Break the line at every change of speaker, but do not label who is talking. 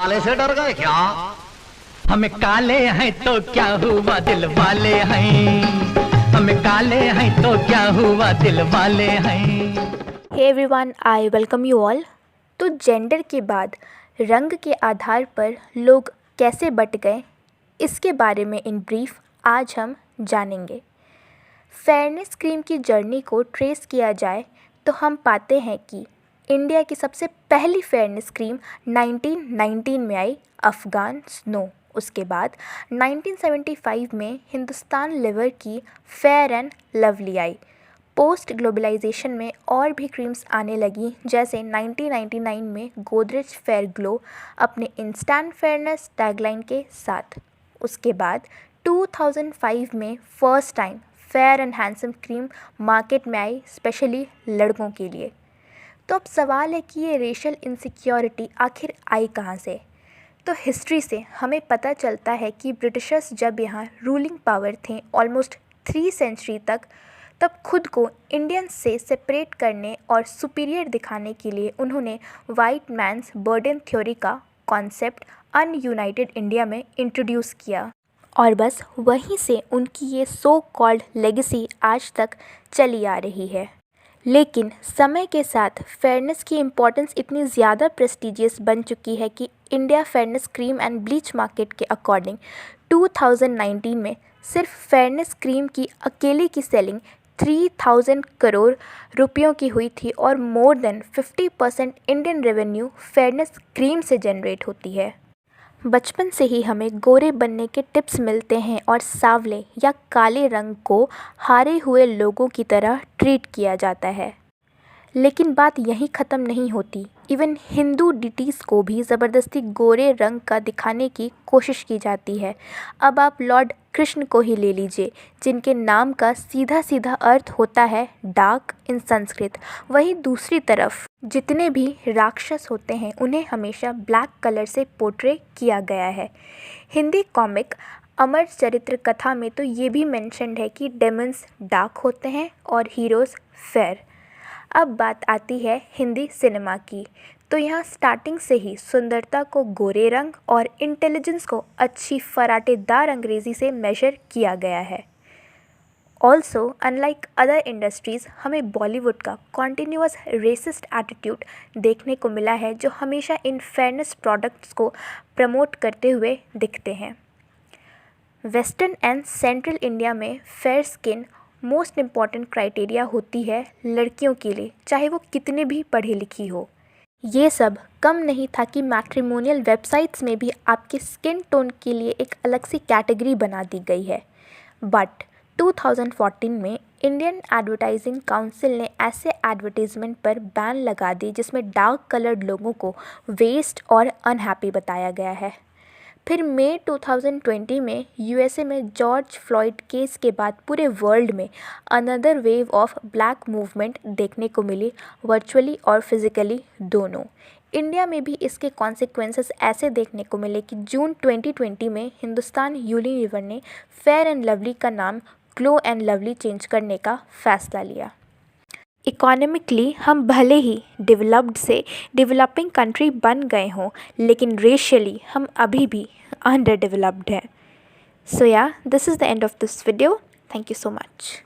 काले से डर गए क्या?
हम काले हैं तो क्या हुआ दिल वाले हैं, हम काले हैं तो क्या हुआ दिल वाले हैं।
Hey everyone, I welcome you all. तो जेंडर के बाद रंग के आधार पर लोग कैसे बट गए, इसके बारे में इन ब्रीफ आज हम जानेंगे। फेयरनेस क्रीम की जर्नी को ट्रेस किया जाए तो हम पाते हैं कि इंडिया की सबसे पहली फेयरनेस क्रीम 1919 में आई, अफ़गान स्नो। उसके बाद 1975 में हिंदुस्तान लिवर की फेयर एंड लवली आई। पोस्ट ग्लोबलाइजेशन में और भी क्रीम्स आने लगी, जैसे 1999 में गोदरेज फेयर ग्लो अपने इंस्टेंट फेयरनेस टैगलाइन के साथ। उसके बाद 2005 में first time fair and handsome cream market में आई, स्पेशली लड़कों के लिए। तो अब सवाल है कि ये रेशियल इनसिक्योरिटी आखिर आई कहाँ से। तो हिस्ट्री से हमें पता चलता है कि ब्रिटिशर्स जब यहाँ रूलिंग पावर थे ऑलमोस्ट 3 सेंचुरी तक, तब खुद को इंडियंस से सेपरेट करने और सुपीरियर दिखाने के लिए उन्होंने वाइट मैन्स बर्डन थ्योरी का कॉन्सेप्ट अनयूनाइटेड इंडिया में इंट्रोड्यूस किया, और बस वहीं से उनकी ये सो कॉल्ड लेगेसी आज तक चली आ रही है। लेकिन समय के साथ फेयरनेस की इम्पोर्टेंस इतनी ज़्यादा प्रेस्टिजियस बन चुकी है कि India fairness cream and bleach market के अकॉर्डिंग 2019 में सिर्फ फेयरनेस क्रीम की अकेले की सेलिंग 3000 करोड़ रुपयों की हुई थी, और more than 50% Indian revenue fairness cream से जनरेट होती है। बचपन से ही हमें गोरे बनने के टिप्स मिलते हैं और सांवले या काले रंग को हारे हुए लोगों की तरह ट्रीट किया जाता है। लेकिन बात यहीं ख़त्म नहीं होती। इवन हिंदू डिटीज़ को भी ज़बरदस्ती गोरे रंग का दिखाने की कोशिश की जाती है। अब आप लॉर्ड कृष्ण को ही ले लीजिए, जिनके नाम का सीधा सीधा अर्थ होता है डार्क इन संस्कृत। वहीं दूसरी तरफ जितने भी राक्षस होते हैं उन्हें हमेशा ब्लैक कलर से पोर्ट्रे किया गया है। हिंदी कॉमिक अमर चरित्र कथा में तो ये भी मेंशन्ड है कि डेमन्स डार्क होते हैं और हीरोज़ फेयर। अब बात आती है हिंदी सिनेमा की, तो यहाँ स्टार्टिंग से ही सुंदरता को गोरे रंग और इंटेलिजेंस को अच्छी फराटेदार अंग्रेज़ी से मेजर किया गया है। ऑल्सो अनलाइक अदर इंडस्ट्रीज़, हमें बॉलीवुड का कॉन्टीन्यूअस रेसिस्ट एटीट्यूड देखने को मिला है, जो हमेशा इन फेयरनेस प्रोडक्ट्स को प्रमोट करते हुए दिखते हैं। वेस्टर्न एंड सेंट्रल इंडिया में fair skin most important criteria होती है लड़कियों के लिए, चाहे वो कितने भी पढ़ी लिखी हो। ये सब कम नहीं था कि मैट्रिमोनियल वेबसाइट्स में भी आपके स्किन टोन के लिए एक अलग सी कैटेगरी बना दी गई है। बट 2014 में इंडियन एडवर्टाइजिंग काउंसिल ने ऐसे एडवर्टीज़मेंट पर बैन लगा दी जिसमें डार्क कलर्ड लोगों को वेस्ट और अनहैप्पी बताया गया है। फिर मई 2020 में यूएसए में जॉर्ज फ्लॉयड केस के बाद पूरे वर्ल्ड में another wave of black movement देखने को मिली, वर्चुअली और फिज़िकली दोनों। इंडिया में भी इसके कॉन्सिक्वेंसेस ऐसे देखने को मिले कि जून 2020 में हिंदुस्तान यूनिलीवर ने फेयर एंड लवली का नाम ग्लो एंड लवली चेंज करने का फ़ैसला लिया। इकोनॉमिकली हम भले ही डेवलप्ड से डेवलपिंग कंट्री बन गए हों, लेकिन रेशियली हम अभी भी अंडर डेवलप्ड हैं। सो या, this is the end of this video. Thank you so much.